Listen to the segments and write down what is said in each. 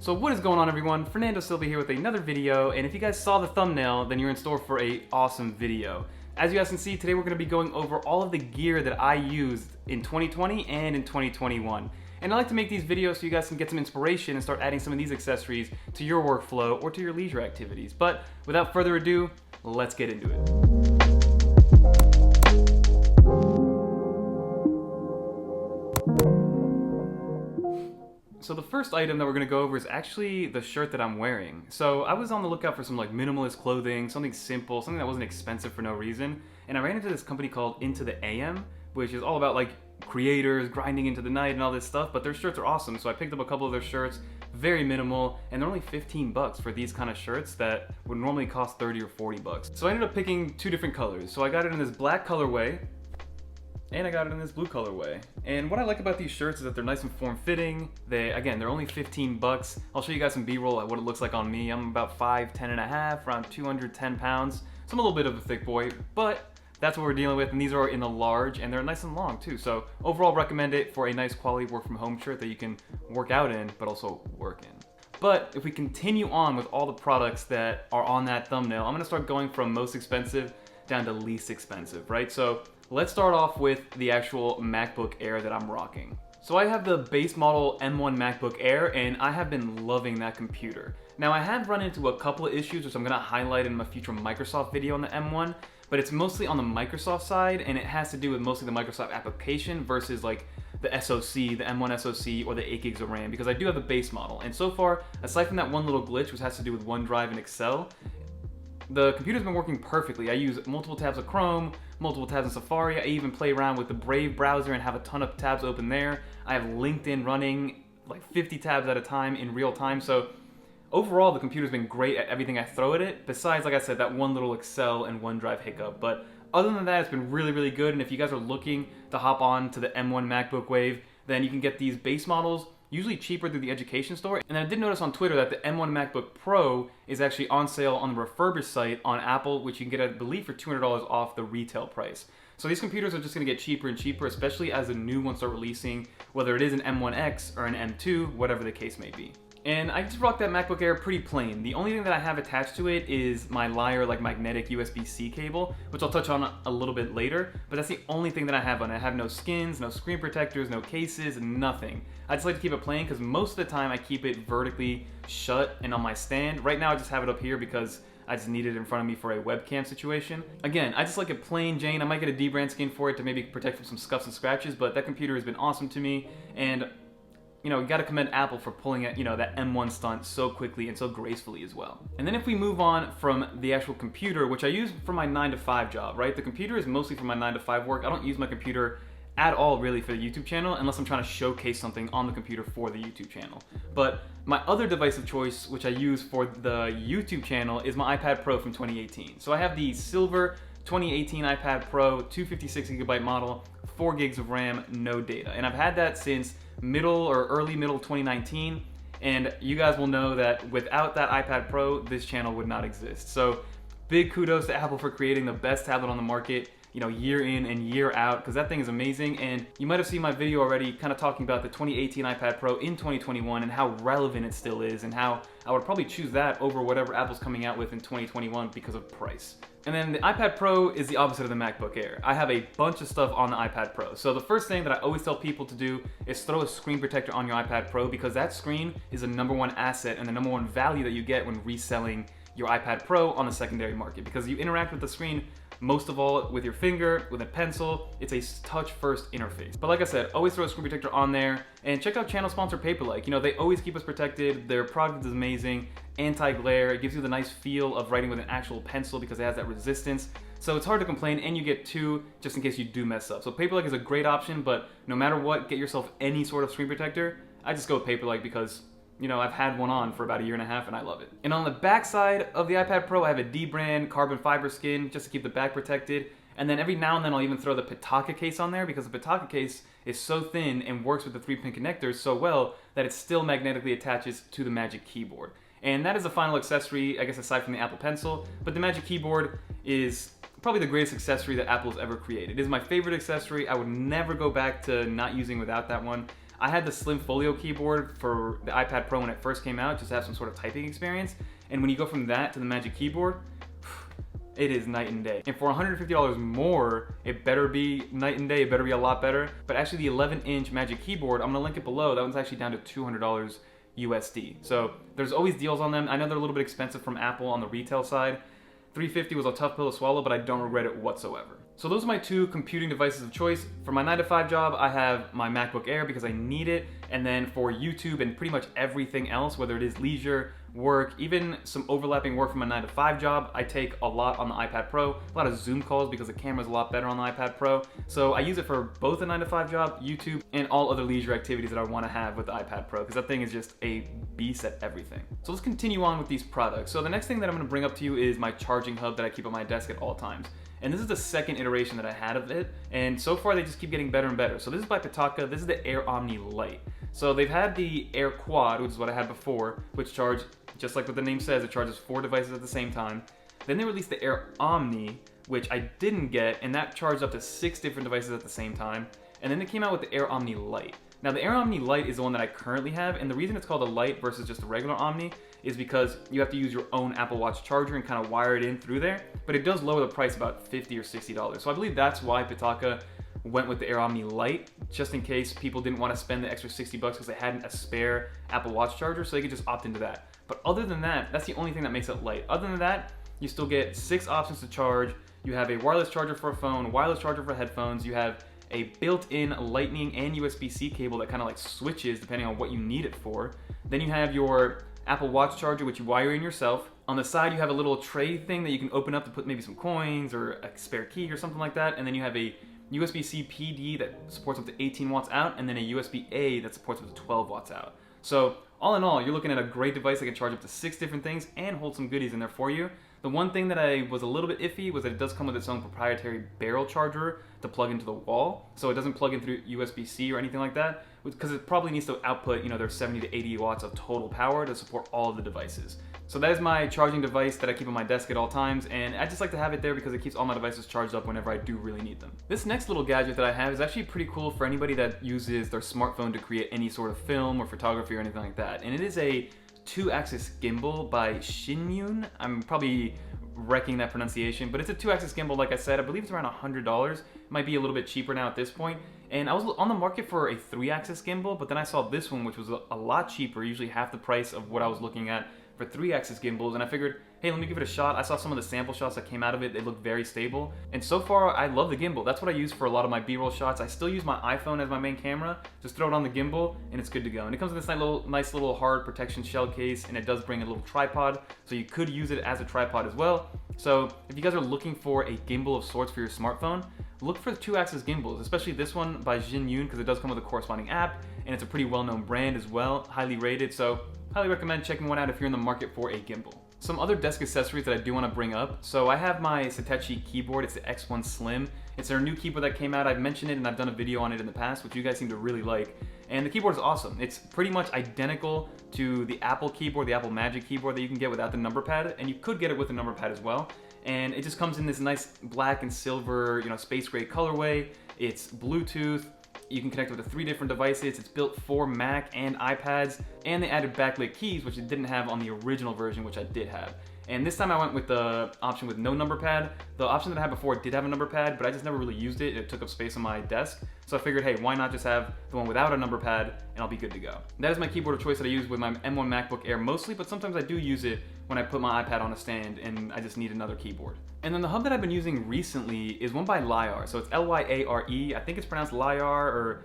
So what is going on, everyone? Fernando Silva here with another video, and if you guys saw the thumbnail, then you're in store for a awesome video. As you guys can see, today we're going to be going over all of the gear that I used in 2020 and in 2021. And I like to make these videos so you guys can get some inspiration and start adding some of these accessories to your workflow or to your leisure activities. But without further ado, let's get into it. So the first item that we're going to go over is actually the shirt that I'm wearing. So I was on the lookout for some like minimalist clothing, something simple, something that wasn't expensive for no reason. And I ran into this company called Into the AM, which is all about like creators grinding into the night and all this stuff, but their shirts are awesome. So I picked up a couple of their shirts, very minimal, and they're only 15 bucks for these kind of shirts that would normally cost 30 or 40 bucks. So I ended up picking two different colors. So I got it in this black colorway, and I got it in this blue colorway. And what I like about these shirts is that they're nice and form-fitting. They're only 15 bucks. I'll show you guys some B-roll at what it looks like on me. I'm about 5'10" and a half, around 210 pounds. So I'm a little bit of a thick boy, but that's what we're dealing with. And these are in the large, and they're nice and long too. So overall, recommend it for a nice quality work-from-home shirt that you can work out in, but also work in. But if we continue on with all the products that are on that thumbnail, I'm gonna start going from most expensive down to least expensive, right? So let's start off with the actual MacBook Air that I'm rocking. So I have the base model M1 MacBook Air, and I have been loving that computer. Now I have run into a couple of issues, which I'm gonna highlight in my future Microsoft video on the M1, but it's mostly on the Microsoft side, and it has to do with mostly the Microsoft application versus like the SoC, the M1 SoC, or the 8 gigs of RAM, because I do have the base model. And so far, aside from that one little glitch, which has to do with OneDrive and Excel, the computer's been working perfectly. I use multiple tabs of Chrome, multiple tabs in Safari. I even play around with the Brave browser and have a ton of tabs open there. I have LinkedIn running like 50 tabs at a time in real time. So overall, the computer's been great at everything I throw at it, besides, like I said, that one little Excel and OneDrive hiccup. But other than that, it's been really, really good. And if you guys are looking to hop on to the M1 MacBook wave, then you can get these base models usually cheaper through the education store. And I did notice on Twitter that the M1 MacBook Pro is actually on sale on the refurbished site on Apple, which you can get, I believe, for $200 off the retail price. So these computers are just gonna get cheaper and cheaper, especially as the new ones start releasing, whether it is an M1X or an M2, whatever the case may be. And I just rocked that MacBook Air pretty plain. The only thing that I have attached to it is my Lyre like magnetic USB-C cable, which I'll touch on a little bit later, but that's the only thing that I have on it. I have no skins, no screen protectors, no cases, nothing. I just like to keep it plain because most of the time I keep it vertically shut and on my stand. Right now I just have it up here because I just need it in front of me for a webcam situation. Again, I just like it plain Jane. I might get a D-brand skin for it to maybe protect from some scuffs and scratches, but that computer has been awesome to me, and you know, you gotta commend Apple for pulling it, that M1 stunt so quickly and so gracefully as well. And then if we move on from the actual computer, which I use for my 9-to-5 job, right? The computer is mostly for my 9-to-5 work. I don't use my computer at all really for the YouTube channel unless I'm trying to showcase something on the computer for the YouTube channel. But my other device of choice, which I use for the YouTube channel, is my iPad Pro from 2018. So I have the silver 2018 iPad Pro, 256GB model, 4 gigs of RAM, no data. And I've had that since early middle 2019, and you guys will know that without that iPad Pro, this channel would not exist. So big kudos to Apple for creating the best tablet on the market, year in and year out, because that thing is amazing. And you might have seen my video already kind of talking about the 2018 iPad Pro in 2021 and how relevant it still is, and how I would probably choose that over whatever Apple's coming out with in 2021 because of price. And then the iPad Pro is the opposite of the MacBook Air. I have a bunch of stuff on the iPad Pro. So the first thing that I always tell people to do is throw a screen protector on your iPad Pro, because that screen is the #1 asset and the #1 value that you get when reselling your iPad Pro on the secondary market, because you interact with the screen most of all with your finger, with a pencil. It's a touch-first interface. But like I said, always throw a screen protector on there, and check out channel sponsor Paperlike. They always keep us protected. Their product is amazing, anti-glare. It gives you the nice feel of writing with an actual pencil because it has that resistance. So it's hard to complain, and you get 2 just in case you do mess up. So Paperlike is a great option, but no matter what, get yourself any sort of screen protector. I just go with Paperlike because I've had one on for about 1.5 years and I love it. And on the back side of the iPad Pro, I have a D-brand carbon fiber skin just to keep the back protected. And then every now and then I'll even throw the Pitaka case on there, because the Pitaka case is so thin and works with the 3-pin connectors so well that it still magnetically attaches to the Magic Keyboard. And that is the final accessory, I guess, aside from the Apple Pencil. But the Magic Keyboard is probably the greatest accessory that Apple's ever created. It is my favorite accessory. I would never go back to not using without that one. I had the slim folio keyboard for the iPad Pro when it first came out, just to have some sort of typing experience. And when you go from that to the Magic Keyboard, it is night and day. And for $150 more, it better be night and day, it better be a lot better. But actually the 11-inch Magic Keyboard, I'm gonna link it below, that one's actually down to $200 USD. So there's always deals on them. I know they're a little bit expensive from Apple on the retail side. $350 was a tough pill to swallow, but I don't regret it whatsoever. So those are my two computing devices of choice. For my 9-to-5 job, I have my MacBook Air because I need it. And then for YouTube and pretty much everything else, whether it is leisure, work, even some overlapping work from my 9-to-5 job, I take a lot on the iPad Pro, a lot of Zoom calls because the camera's a lot better on the iPad Pro. So I use it for both a 9-to-5 job, YouTube, and all other leisure activities that I want to have with the iPad Pro, because that thing is just a beast at everything. So let's continue on with these products. So the next thing that I'm going to bring up to you is my charging hub that I keep on my desk at all times. And this is the second iteration that I had of it, and so far they just keep getting better and better. So this is by Pitaka, this is the Air Omni Lite. So they've had the Air Quad, which is what I had before, which charged, just like what the name says, it charges 4 devices at the same time. Then they released the Air Omni, which I didn't get, and that charged up to 6 different devices at the same time. And then they came out with the Air Omni Lite. Now the Air Omni Lite is the one that I currently have, and the reason it's called a Lite versus just a regular Omni is because you have to use your own Apple Watch charger and kind of wire it in through there, but it does lower the price about $50 or $60. So I believe that's why Pitaka went with the Air Omni Lite, just in case people didn't want to spend the extra $60 because they hadn't a spare Apple Watch charger, so they could just opt into that. But other than that, that's the only thing that makes it light. Other than that, you still get 6 options to charge. You have a wireless charger for a phone, wireless charger for headphones, you have a built-in Lightning and USB-C cable that kind of like switches depending on what you need it for. Then you have your Apple Watch charger, which you wire in yourself. On the side, you have a little tray thing that you can open up to put maybe some coins or a spare key or something like that. And then you have a USB-C PD that supports up to 18 watts out, and then a USB-A that supports up to 12 watts out. So all in all, you're looking at a great device that can charge up to 6 different things and hold some goodies in there for you. The one thing that I was a little bit iffy was that it does come with its own proprietary barrel charger to plug into the wall, so it doesn't plug in through USB-C or anything like that, because it probably needs to output, their 70 to 80 watts of total power to support all of the devices. So that is my charging device that I keep on my desk at all times, and I just like to have it there because it keeps all my devices charged up whenever I do really need them. This next little gadget that I have is actually pretty cool for anybody that uses their smartphone to create any sort of film or photography or anything like that, and it is a 2-axis gimbal by Chime. I'm probably wrecking that pronunciation, but it's a 2-axis gimbal. Like I said, I believe it's around $100. It might be a little bit cheaper now at this point. And I was on the market for a 3-axis gimbal, but then I saw this one, which was a lot cheaper, usually half the price of what I was looking at for 3-axis gimbals, and I figured, hey, let me give it a shot. I saw some of the sample shots that came out of it. They look very stable, and so far I love the gimbal. That's what I use for a lot of my B-roll shots. I still use my iPhone as my main camera. Just throw it on the gimbal and it's good to go. And it comes in this nice little hard protection shell case, and it does bring a little tripod, so you could use it as a tripod as well. So if you guys are looking for a gimbal of sorts for your smartphone, look for the 2-axis gimbals, especially this one by Xingyun, because it does come with a corresponding app, and it's a pretty well-known brand as well, highly rated, so highly recommend checking one out if you're in the market for a gimbal. Some other desk accessories that I do want to bring up. So I have my Satechi keyboard. It's the X1 Slim. It's their new keyboard that came out. I've mentioned it and I've done a video on it in the past, which you guys seem to really like. And the keyboard is awesome. It's pretty much identical to the Apple keyboard, the Apple Magic keyboard that you can get without the number pad, and you could get it with the number pad as well. And it just comes in this nice black and silver, space gray colorway. It's Bluetooth. You can connect it with 3 different devices. It's built for Mac and iPads, and they added backlit keys, which it didn't have on the original version, which I did have. And this time I went with the option with no number pad. The option that I had before did have a number pad, but I just never really used it. It took up space on my desk. So I figured, hey, why not just have the one without a number pad, and I'll be good to go. That is my keyboard of choice that I use with my M1 MacBook Air mostly, but sometimes I do use it when I put my iPad on a stand and I just need another keyboard. And then the hub that I've been using recently is one by Lyar. So it's L-Y-A-R-E. I think it's pronounced Lyar, or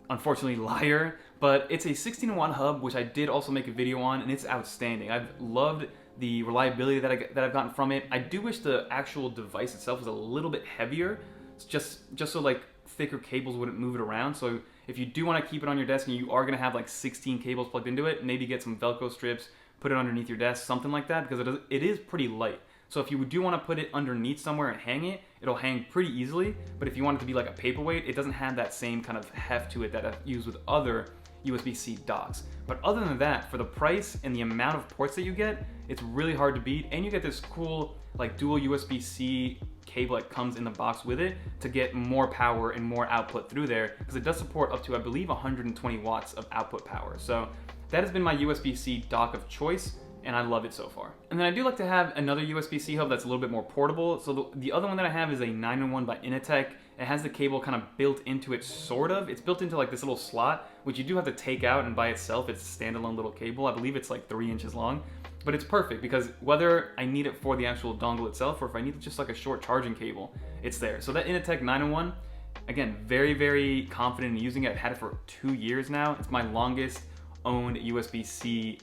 unfortunately Liar, but it's a 16-in-1 hub, which I did also make a video on, and it's outstanding. I've loved the reliability that I've gotten from it. I do wish the actual device itself was a little bit heavier, just so like thicker cables wouldn't move it around. So if you do want to keep it on your desk and you are going to have like 16 cables plugged into it, maybe get some Velcro strips, put it underneath your desk, something like that, because it is pretty light. So if you do want to put it underneath somewhere and hang it, it'll hang pretty easily. But if you want it to be like a paperweight, it doesn't have that same kind of heft to it that I've used with other USB-C docks. But other than that, for the price and the amount of ports that you get, it's really hard to beat. And you get this cool like dual USB-C cable that comes in the box with it to get more power and more output through there, because it does support up to, I believe, 120 watts of output power. So that has been my USB-C dock of choice, and I love it so far. And then I do like to have another USB-C hub that's a little bit more portable. So the other one that I have is a 9-in-1 by Initech. It has the cable kind of built into it, sort of. It's built into like this little slot, which you do have to take out, and by itself, it's a standalone little cable. I believe it's like 3 inches long, but it's perfect because whether I need it for the actual dongle itself or if I need just like a short charging cable, it's there. So that Initech 9-in-1, again, very, very confident in using it. I've had it for 2 years now. It's my longest owned USB-C,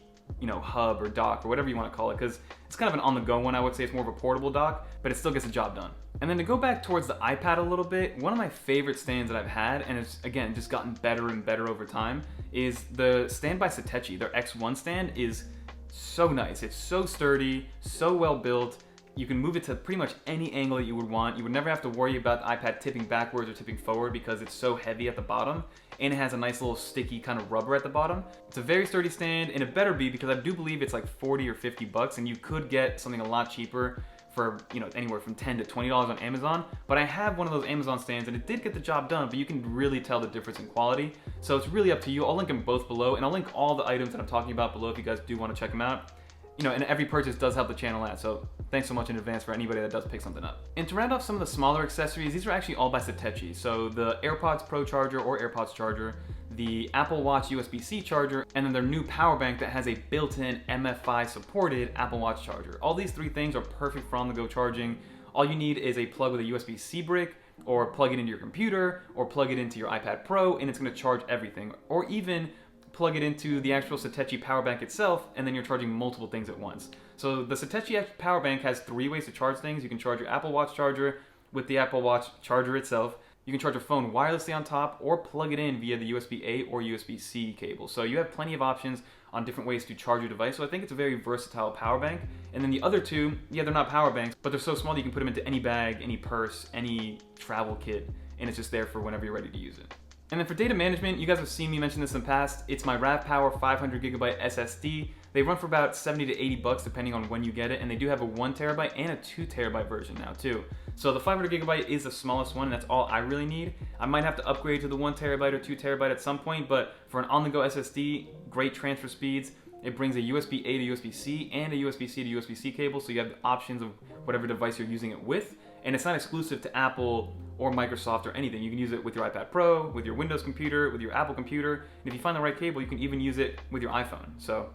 hub or dock or whatever you want to call it, because it's kind of an on-the-go one. I would say it's more of a portable dock, but it still gets the job done. And then to go back towards the iPad a little bit, one of my favorite stands that I've had, and it's again just gotten better and better over time, is the stand by Satechi. Their X1 stand is so nice. It's so sturdy, so well built. You can move it to pretty much any angle that you would want. You would never have to worry about the iPad tipping backwards or tipping forward because it's so heavy at the bottom, and it has a nice little sticky kind of rubber at the bottom. It's a very sturdy stand, and it better be, because I do believe it's like 40 or 50 bucks, and you could get something a lot cheaper for anywhere from $10 to $20 on Amazon. But I have one of those Amazon stands, and it did get the job done, but you can really tell the difference in quality. So it's really up to you. I'll link them both below, and I'll link all the items that I'm talking about below if you guys do want to check them out. And every purchase does help the channel out, so thanks so much in advance for anybody that does pick something up. And to round off some of the smaller accessories, these are actually all by Satechi. So the AirPods Pro charger or AirPods charger, the Apple Watch USB-C charger, and then their new power bank that has a built-in MFI supported Apple Watch charger. All these 3 things are perfect for on-the-go charging. All you need is a plug with a USB-C brick, or plug it into your computer, or plug it into your iPad Pro, and it's going to charge everything. Or even plug it into the actual Satechi power bank itself, and then you're charging multiple things at once. So the Satechi power bank has 3 ways to charge things. You can charge your Apple Watch charger with the Apple Watch charger itself. You can charge your phone wirelessly on top, or plug it in via the USB-A or USB-C cable. So you have plenty of options on different ways to charge your device. So I think it's a very versatile power bank. And then the other 2, yeah, they're not power banks, but they're so small that you can put them into any bag, any purse, any travel kit, and it's just there for whenever you're ready to use it. And then for data management, you guys have seen me mention this in the past. It's my RAVPower 500GB SSD. They run for about 70 to 80 bucks depending on when you get it, and they do have a 1TB and a 2TB version now too. So the 500GB is the smallest one, and that's all I really need. I might have to upgrade to the 1TB or 2TB at some point, but for an on-the-go SSD, great transfer speeds. It brings a USB-A to USB-C and a USB-C to USB-C cable, so you have the options of whatever device you're using it with. And it's not exclusive to Apple or Microsoft or anything. You can use it with your iPad Pro, with your Windows computer, with your Apple computer, and if you find the right cable, you can even use it with your iPhone. So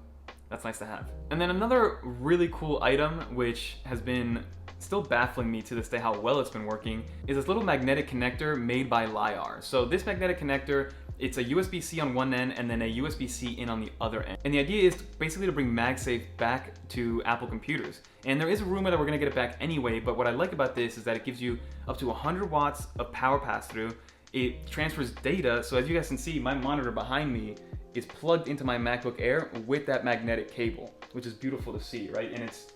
that's nice to have. And then another really cool item, which has been still baffling me to this day how well it's been working, is this little magnetic connector made by Lyar. So this magnetic connector, it's a USB-C on one end and then a USB-C in on the other end. And the idea is basically to bring MagSafe back to Apple computers. And there is a rumor that we're gonna get it back anyway, but what I like about this is that it gives you up to 100 watts of power pass-through. It transfers data, so as you guys can see, my monitor behind me is plugged into my MacBook Air with that magnetic cable, which is beautiful to see, right? And it's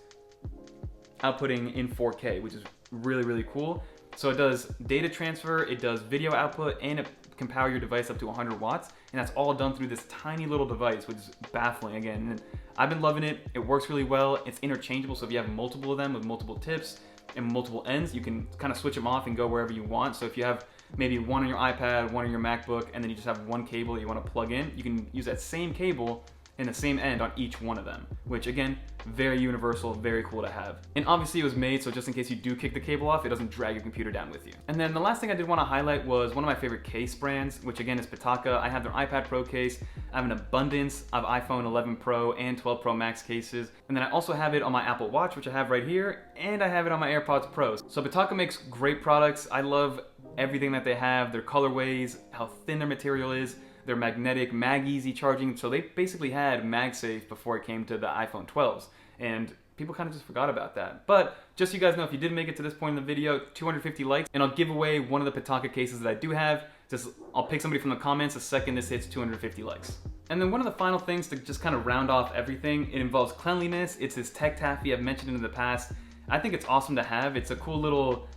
outputting in 4K, which is really, really cool. So it does data transfer, it does video output, and it can power your device up to 100 watts, and that's all done through this tiny little device, which is baffling again. And I've been loving it. It works really well. It's interchangeable, so if you have multiple of them with multiple tips and multiple ends, you can kind of switch them off and go wherever you want. So if you have maybe one on your iPad, one on your MacBook, and then you just have one cable that you want to plug in, you can use that same cable and the same end on each one of them, which again, very universal, very cool to have. And obviously it was made so just in case you do kick the cable off, it doesn't drag your computer down with you. And then the last thing I did want to highlight was one of my favorite case brands, which again is Pitaka. I have their iPad Pro case. I have an abundance of iPhone 11 Pro and 12 Pro Max cases. And then I also have it on my Apple Watch, which I have right here, and I have it on my AirPods Pro. So Pitaka makes great products. I love everything that they have, their colorways, how thin their material is, their magnetic, mag-easy charging. So they basically had MagSafe before it came to the iPhone 12s. And people kind of just forgot about that. But just so you guys know, if you did make it to this point in the video, 250 likes, and I'll give away one of the Pitaka cases that I do have. I'll pick somebody from the comments the second this hits 250 likes. And then one of the final things to just kind of round off everything, it involves Cleanliness. It's this tech taffy I've mentioned in the past. I think it's awesome to have. It's a cool little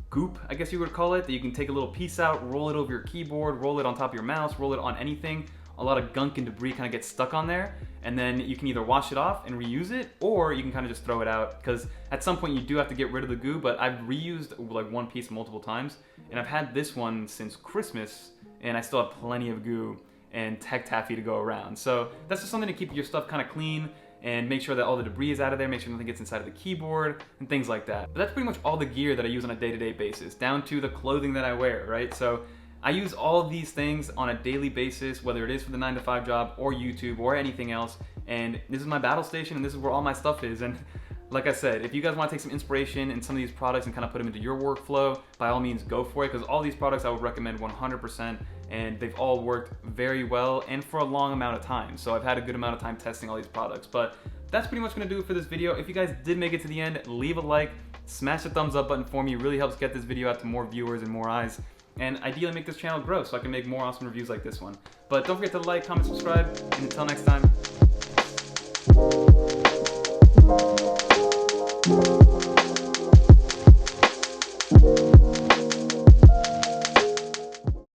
goop, I guess you would call it, that you can take a little piece out, roll it over your keyboard, roll it on top of your mouse, roll it on anything. a lot of gunk and debris kind of gets stuck on there, and then you can either wash it off and reuse it, or you can kind of just throw it out, because at some point you do have to get rid of the goo. But I've reused like one piece multiple times, and I've had this one since Christmas, and I still have plenty of goo and tech taffy to go around. So that's just something to keep your stuff kind of clean and make sure that all the debris is out of there, make sure nothing gets inside of the keyboard and things like that. But that's pretty much all the gear that I use on a day-to-day basis, down to the clothing that I wear, right? So I use all of these things on a daily basis, whether it is for the 9-to-5 job or YouTube or anything else. And this is my battle station, and this is where all my stuff is. And like I said, if you guys want to take some inspiration in some of these products and kind of put them into your workflow, by all means go for it, because all these products I would recommend 100%, and they've all worked very well and for a long amount of time. So I've had a good amount of time testing all these products. But that's pretty much going to do it for this video. If you guys did make it to the end, leave a like, smash the thumbs up button for me. It really helps get this video out to more viewers and more eyes, and ideally make this channel grow so I can make more awesome reviews like this one. But don't forget to like, comment, subscribe, and until next time.